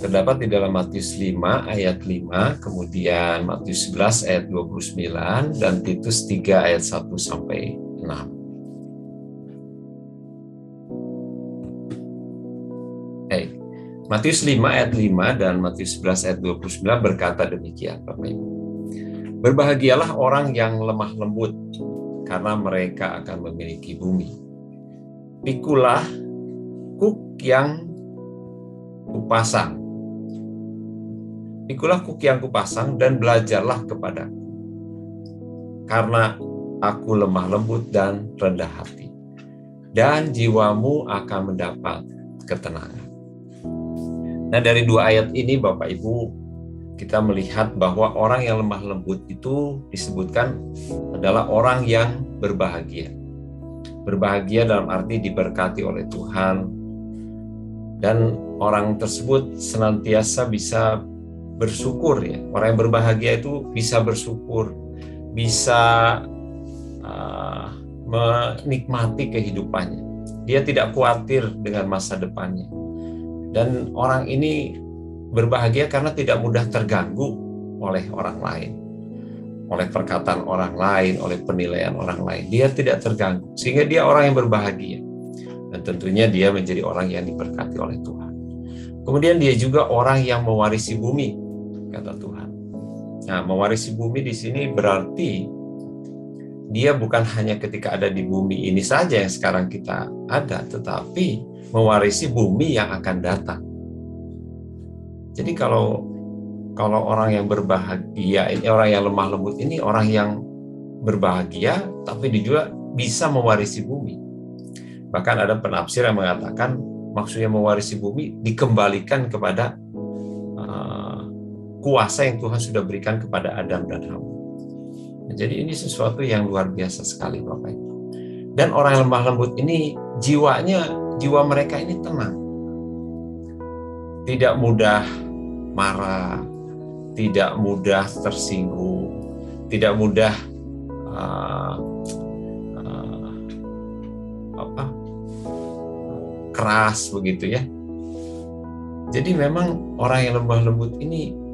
Terdapat di dalam Matius 5 ayat 5, kemudian Matius 11 ayat 29, dan Titus 3 ayat 1 sampai 6. Matius 5 ayat 5 dan Matius 11 ayat 29 berkata demikian, Bapak Ibu. Berbahagialah orang yang lemah lembut, karena mereka akan memiliki bumi. Pikulah kuk yang kupasang. Pikulah kuk yang kupasang dan belajarlah kepadaku, karena aku lemah lembut dan rendah hati, dan jiwamu akan mendapat ketenangan. Nah, dari dua ayat ini Bapak Ibu, kita melihat bahwa orang yang lemah lembut itu disebutkan adalah orang yang berbahagia. Berbahagia dalam arti diberkati oleh Tuhan, dan orang tersebut senantiasa bisa bersyukur ya. Orang yang berbahagia itu bisa bersyukur, bisa menikmati kehidupannya. Dia tidak khawatir dengan masa depannya. Dan orang ini berbahagia karena tidak mudah terganggu oleh orang lain, oleh perkataan orang lain, oleh penilaian orang lain. Dia tidak terganggu, sehingga dia orang yang berbahagia. Dan tentunya dia menjadi orang yang diberkati oleh Tuhan. Kemudian dia juga orang yang mewarisi bumi, kata Tuhan. Nah, mewarisi bumi di sini berarti dia bukan hanya ketika ada di bumi ini saja yang sekarang kita ada, tetapi mewarisi bumi yang akan datang. Jadi kalau orang yang berbahagia, ini orang yang lemah lembut ini orang yang berbahagia, tapi dia juga bisa mewarisi bumi. Bahkan ada penafsir yang mengatakan maksudnya mewarisi bumi dikembalikan kepada kuasa yang Tuhan sudah berikan kepada Adam dan Hawa. Jadi ini sesuatu yang luar biasa sekali Bapak Ibu. Dan orang yang lemah lembut ini jiwa mereka ini tenang. Tidak mudah marah, tidak mudah tersinggung, tidak mudah keras begitu ya. Jadi memang orang yang lemah lembut ini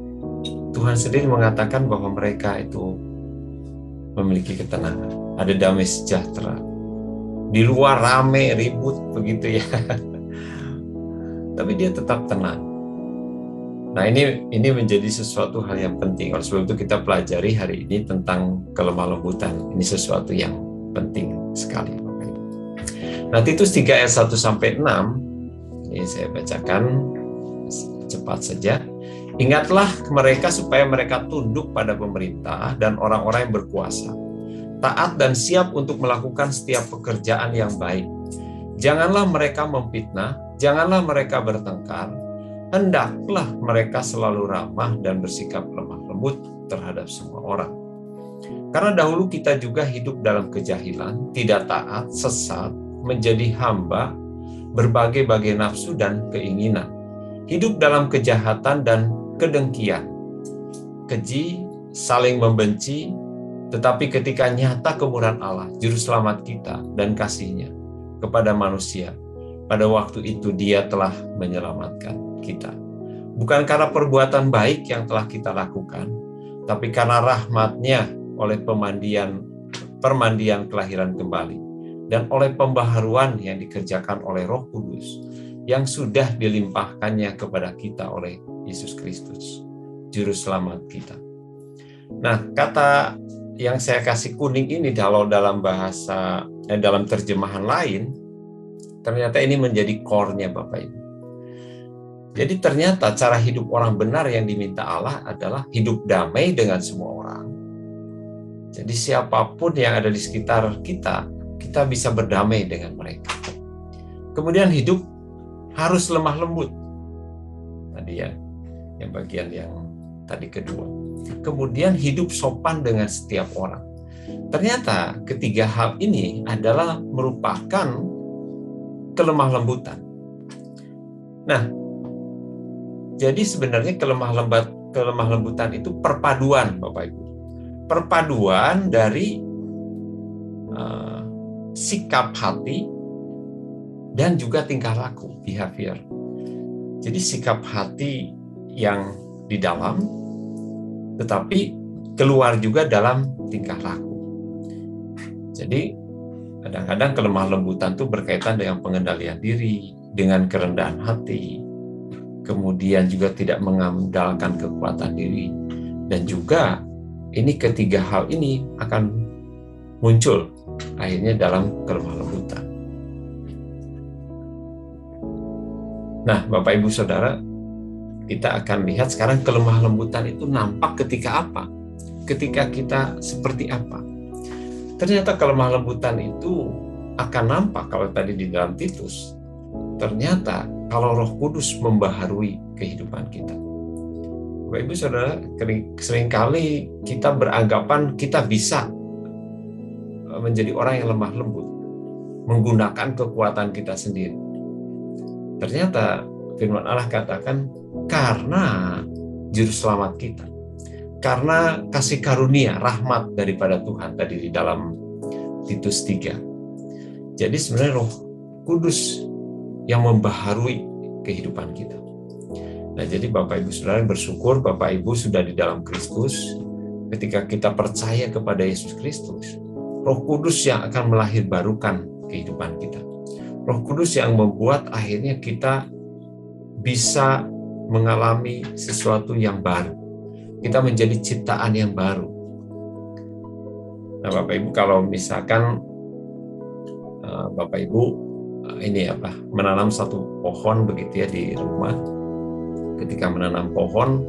Tuhan sendiri mengatakan bahwa mereka itu memiliki ketenangan, ada damai sejahtera. Di luar rame, ribut begitu ya. Tapi dia tetap tenang. Nah, ini menjadi sesuatu hal yang penting. Oleh sebab itu kita pelajari hari ini tentang kelemah lembutan. Ini sesuatu yang penting sekali. Nah, Titus 3 ayat 1 sampai 6, ini saya bacakan cepat saja. Ingatlah mereka supaya mereka tunduk pada pemerintah dan orang-orang yang berkuasa, taat dan siap untuk melakukan setiap pekerjaan yang baik. Janganlah mereka memfitnah, janganlah mereka bertengkar, hendaklah mereka selalu ramah dan bersikap lemah lembut terhadap semua orang. Karena dahulu kita juga hidup dalam kejahilan, tidak taat, sesat, menjadi hamba, berbagai-bagai nafsu dan keinginan. Hidup dalam kejahatan dan kedengkian, keji, saling membenci, tetapi ketika nyata kemurahan Allah, Juru Selamat kita dan kasih-Nya kepada manusia, pada waktu itu Dia telah menyelamatkan kita. Bukan karena perbuatan baik yang telah kita lakukan, tapi karena rahmat-Nya oleh permandian kelahiran kembali, dan oleh pembaharuan yang dikerjakan oleh Roh Kudus, yang sudah dilimpahkannya kepada kita oleh Yesus Kristus, Juru Selamat kita. Nah, kata yang saya kasih kuning ini kalau dalam bahasa dalam terjemahan lain, ternyata ini menjadi core-nya Bapak Ibu. Jadi ternyata cara hidup orang benar yang diminta Allah adalah hidup damai dengan semua orang. Jadi siapapun yang ada di sekitar kita, kita bisa berdamai dengan mereka. Kemudian hidup harus lemah lembut. Tadi ya, yang bagian yang tadi kedua. Kemudian hidup sopan dengan setiap orang. Ternyata ketiga hal ini adalah merupakan kelemah lembutan. Nah, jadi sebenarnya kelemah lembutan itu perpaduan, Bapak Ibu. Perpaduan dari sikap hati dan juga tingkah laku, behavior. Jadi sikap hati yang di dalam, tetapi keluar juga dalam tingkah laku. Jadi kadang-kadang kelemah lembutan itu berkaitan dengan pengendalian diri, dengan kerendahan hati, kemudian juga tidak mengandalkan kekuatan diri, dan juga ini ketiga hal ini akan muncul akhirnya dalam kelemah lembutan. Nah, Bapak Ibu Saudara, kita akan lihat sekarang kelemah lembutan itu nampak ketika apa? Ketika kita seperti apa? Ternyata kelemah lembutan itu akan nampak kalau tadi di dalam Titus. Ternyata kalau Roh Kudus membaharui kehidupan kita. Bapak Ibu Saudara, seringkali kita beranggapan kita bisa menjadi orang yang lemah lembut, menggunakan kekuatan kita sendiri. Ternyata firman Allah katakan karena juru selamat kita, karena kasih karunia, rahmat daripada Tuhan tadi di dalam Titus 3. Jadi sebenarnya Roh Kudus yang membaharui kehidupan kita. Nah, jadi Bapak Ibu Saudara bersyukur Bapak Ibu sudah di dalam Kristus. Ketika kita percaya kepada Yesus Kristus, Roh Kudus yang akan melahirbarukan kehidupan kita. Roh Kudus yang membuat akhirnya kita bisa mengalami sesuatu yang baru. Kita menjadi ciptaan yang baru. Nah, Bapak Ibu, kalau misalkan Bapak Ibu menanam satu pohon begitu ya di rumah. Ketika menanam pohon,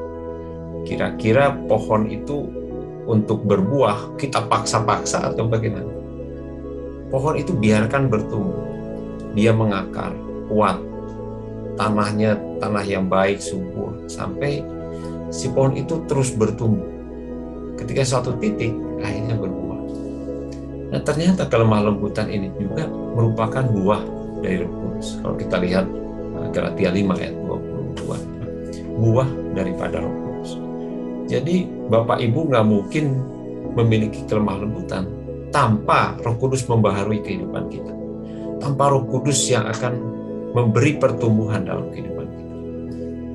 kira-kira pohon itu untuk berbuah kita paksa-paksa atau bagaimana? Pohon itu biarkan bertumbuh. Dia mengakar, kuat, tanahnya tanah yang baik, subur, sampai si pohon itu terus bertumbuh. Ketika suatu titik, akhirnya berbuah. Nah, ternyata kelemah lembutan ini juga merupakan buah dari Roh Kudus. Kalau kita lihat Galatia 5 ayat 22, buah daripada Roh Kudus. Jadi Bapak Ibu nggak mungkin memiliki kelemah lembutan tanpa Roh Kudus membaharui kehidupan kita. Tanpa Roh Kudus yang akan memberi pertumbuhan dalam kehidupan kita.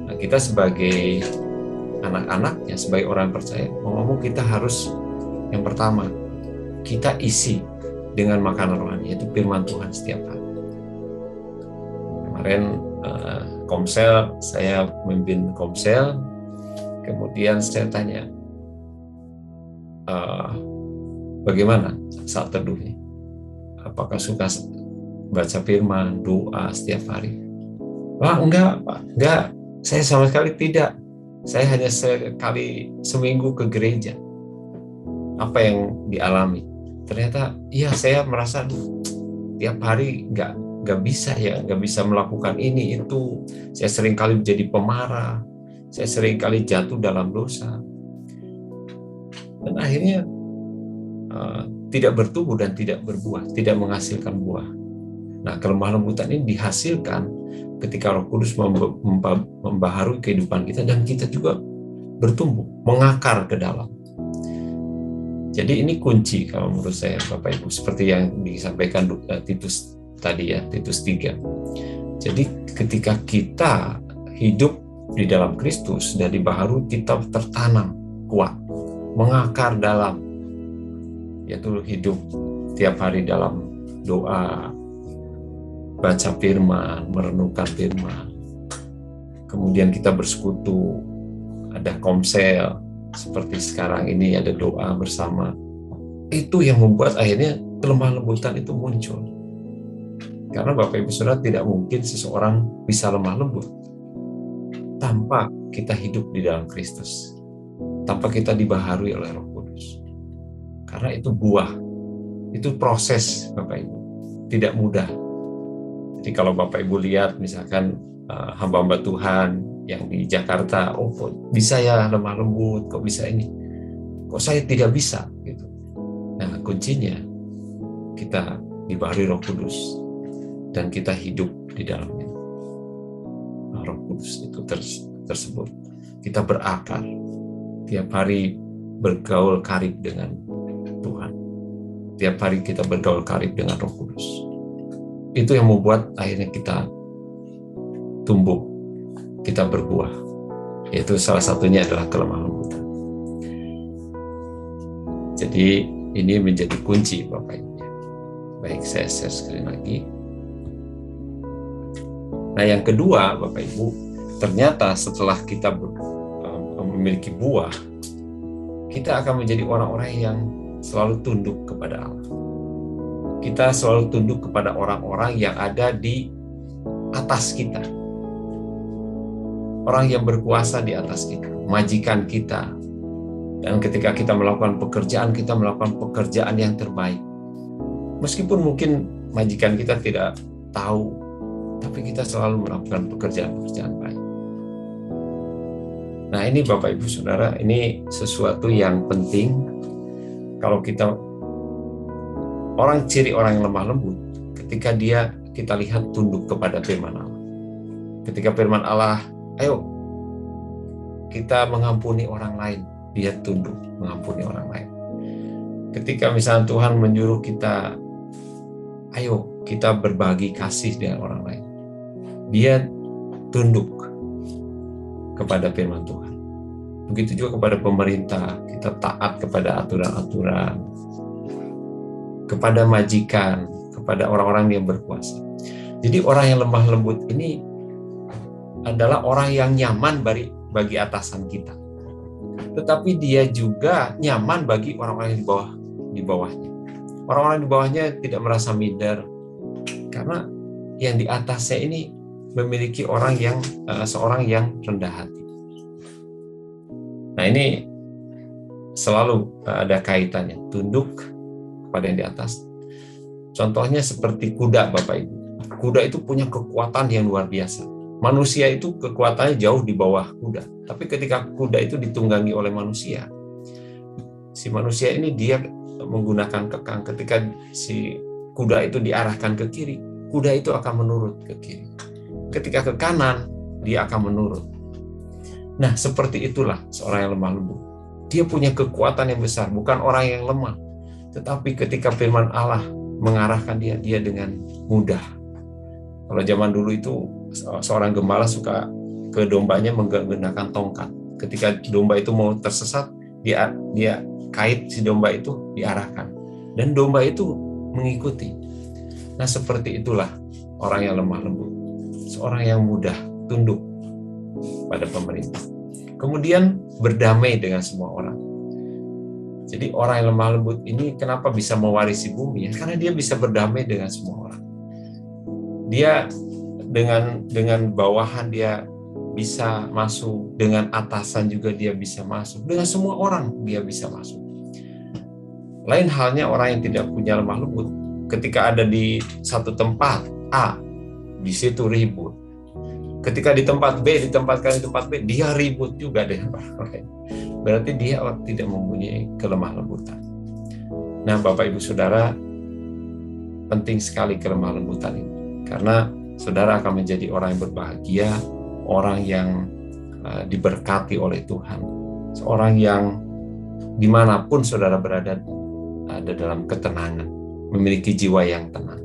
Nah, kita sebagai anak-anaknya, sebagai orang percaya, mau ngomong kita harus yang pertama, kita isi dengan makanan rohani, yaitu firman Tuhan setiap hari. Kemarin Komsel, saya memimpin Komsel, kemudian saya tanya, bagaimana saat teduhnya? Apakah suka baca firman, doa setiap hari? Wah, enggak, Pak. Enggak. Saya sama sekali tidak. Saya hanya sekali seminggu ke gereja. Apa yang dialami? Ternyata, iya saya merasa tiap hari enggak bisa ya, enggak bisa melakukan ini, itu. Saya seringkali menjadi pemarah. Saya seringkali jatuh dalam dosa. Dan akhirnya tidak bertumbuh dan tidak berbuah, tidak menghasilkan buah. Nah, kelemah lembutan ini dihasilkan ketika Roh Kudus membaharui kehidupan kita dan kita juga bertumbuh, mengakar ke dalam. Jadi ini kunci kalau menurut saya Bapak Ibu, seperti yang disampaikan Titus tadi ya, Titus 3. Jadi ketika kita hidup di dalam Kristus dan dibaharui, kita tertanam kuat, mengakar dalam, yaitu hidup tiap hari dalam doa, baca firman, merenungkan firman. Kemudian kita bersekutu, ada komsel, seperti sekarang ini ada doa bersama. Itu yang membuat akhirnya kelemah lembutan itu muncul. Karena Bapak Ibu Saudara, tidak mungkin seseorang bisa lemah lembut tanpa kita hidup di dalam Kristus, tanpa kita dibaharui oleh Roh Kudus. Karena itu buah, itu proses Bapak Ibu, tidak mudah. Jadi kalau Bapak Ibu lihat misalkan hamba-hamba Tuhan yang di Jakarta, oh kok bisa ya lemah lembut, kok bisa ini, kok saya tidak bisa gitu. Nah, kuncinya kita dibaharui Roh Kudus dan kita hidup di dalamnya. Nah, Roh Kudus itu tersebut kita berakar, tiap hari bergaul karib dengan Tuhan, tiap hari kita bergaul karib dengan Roh Kudus. Itu yang membuat akhirnya kita tumbuh, kita berbuah. Yaitu salah satunya adalah kelemah lembutan. Jadi ini menjadi kunci Bapak Ibu. Baik, saya share screen lagi. Nah, yang kedua Bapak Ibu, ternyata setelah kita memiliki buah, kita akan menjadi orang-orang yang selalu tunduk kepada Allah. Kita selalu tunduk kepada orang-orang yang ada di atas kita. Orang yang berkuasa di atas kita, majikan kita. Dan ketika kita melakukan pekerjaan yang terbaik. Meskipun mungkin majikan kita tidak tahu, tapi kita selalu melakukan pekerjaan-pekerjaan baik. Nah, ini Bapak Ibu Saudara, ini sesuatu yang penting. Kalau ciri orang yang lemah lembut, ketika kita lihat tunduk kepada firman Allah. Ketika firman Allah, ayo kita mengampuni orang lain, dia tunduk mengampuni orang lain. Ketika misalnya Tuhan menyuruh kita, ayo kita berbagi kasih dengan orang lain, dia tunduk kepada firman Tuhan. Begitu juga kepada pemerintah, kita taat kepada aturan-aturan, kepada majikan, kepada orang-orang yang berkuasa. Jadi orang yang lemah lembut ini adalah orang yang nyaman bagi atasan kita. Tetapi dia juga nyaman bagi orang-orang yang di bawahnya. Orang-orang di bawahnya tidak merasa minder karena yang di atasnya ini memiliki seorang yang rendah hati. Nah, ini selalu ada kaitannya, tunduk kepada yang di atas. Contohnya seperti kuda Bapak Ibu. Kuda itu punya kekuatan yang luar biasa. Manusia itu kekuatannya jauh di bawah kuda. Tapi ketika kuda itu ditunggangi oleh manusia, si manusia ini dia menggunakan kekang. Ketika si kuda itu diarahkan ke kiri, kuda itu akan menurut ke kiri. Ketika ke kanan, dia akan menurut. Nah, seperti itulah seorang yang lemah lembut. Dia punya kekuatan yang besar, bukan orang yang lemah. Tetapi ketika firman Allah mengarahkan dia dengan mudah. Kalau zaman dulu itu seorang gembala suka ke dombanya menggunakan tongkat. Ketika domba itu mau tersesat, dia kait si domba itu diarahkan. Dan domba itu mengikuti. Nah, seperti itulah orang yang lemah lembut. Seorang yang mudah tunduk pada pemerintah. Kemudian berdamai dengan semua orang. Jadi orang yang lemah lembut ini kenapa bisa mewarisi bumi? Karena dia bisa berdamai dengan semua orang. Dia dengan bawahan dia bisa masuk, dengan atasan juga dia bisa masuk, dengan semua orang dia bisa masuk. Lain halnya orang yang tidak punya lemah lembut, ketika ada di satu tempat A, di situ ribut. Ketika di tempat B, ditempatkan di tempat B, dia ribut juga dengan orang lain. Berarti dia tidak mempunyai kelemah lembutan. Nah, Bapak Ibu Saudara, penting sekali kelemah lembutan ini. Karena saudara akan menjadi orang yang berbahagia, orang yang diberkati oleh Tuhan, seorang yang dimanapun saudara berada ada dalam ketenangan, memiliki jiwa yang tenang.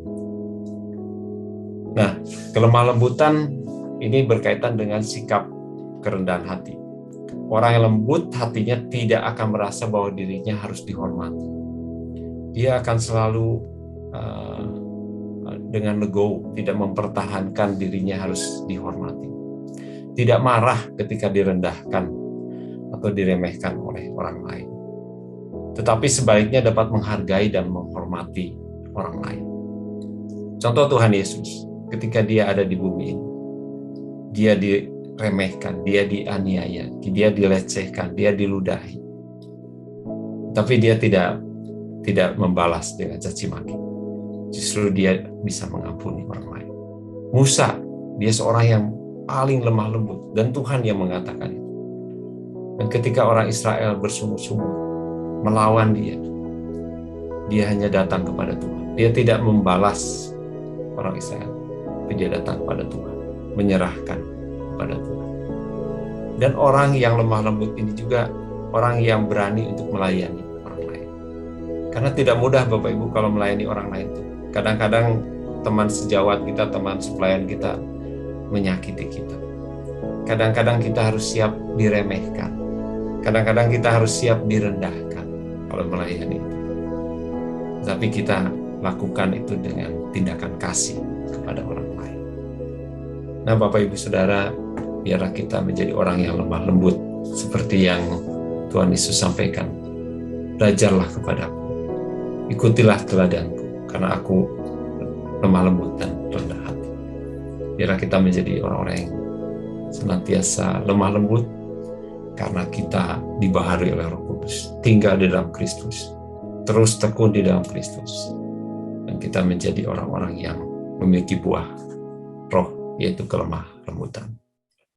Nah, kelemah lembutan ini berkaitan dengan sikap kerendahan hati. Orang yang lembut hatinya tidak akan merasa bahwa dirinya harus dihormati. Dia akan selalu dengan legowo, tidak mempertahankan dirinya harus dihormati. Tidak marah ketika direndahkan atau diremehkan oleh orang lain. Tetapi sebaliknya dapat menghargai dan menghormati orang lain. Contoh Tuhan Yesus, ketika dia ada di bumi ini, dia diremehkan, dia dianiaya, dia dilecehkan, dia diludahi. Tapi dia tidak membalas dengan caci maki. Justru dia bisa mengampuni orang lain. Musa, dia seorang yang paling lemah lembut, dan Tuhan yang mengatakan itu. Dan ketika orang Israel bersungut-sungut melawan dia hanya datang kepada Tuhan. Dia tidak membalas orang Israel, tapi dia datang kepada Tuhan, menyerahkan kepada Tuhan. Dan orang yang lemah lembut ini juga orang yang berani untuk melayani orang lain. Karena tidak mudah Bapak Ibu kalau melayani orang lain itu. Kadang-kadang teman sejawat kita, teman sepelayan kita menyakiti kita. Kadang-kadang kita harus siap diremehkan. Kadang-kadang kita harus siap direndahkan kalau melayani itu. Tapi kita lakukan itu dengan tindakan kasih kepada orang lain. Nah, Bapak Ibu Saudara, biarlah kita menjadi orang yang lemah lembut seperti yang Tuhan Yesus sampaikan. Belajarlah kepadaku, ikutilah teladanku, karena aku lemah lembut dan rendah hati. Biarlah kita menjadi orang-orang yang senantiasa lemah lembut, karena kita dibaharui oleh Roh Kudus, tinggal di dalam Kristus, terus tekun di dalam Kristus, dan kita menjadi orang-orang yang memiliki buah roh, yaitu kelemah lembutan.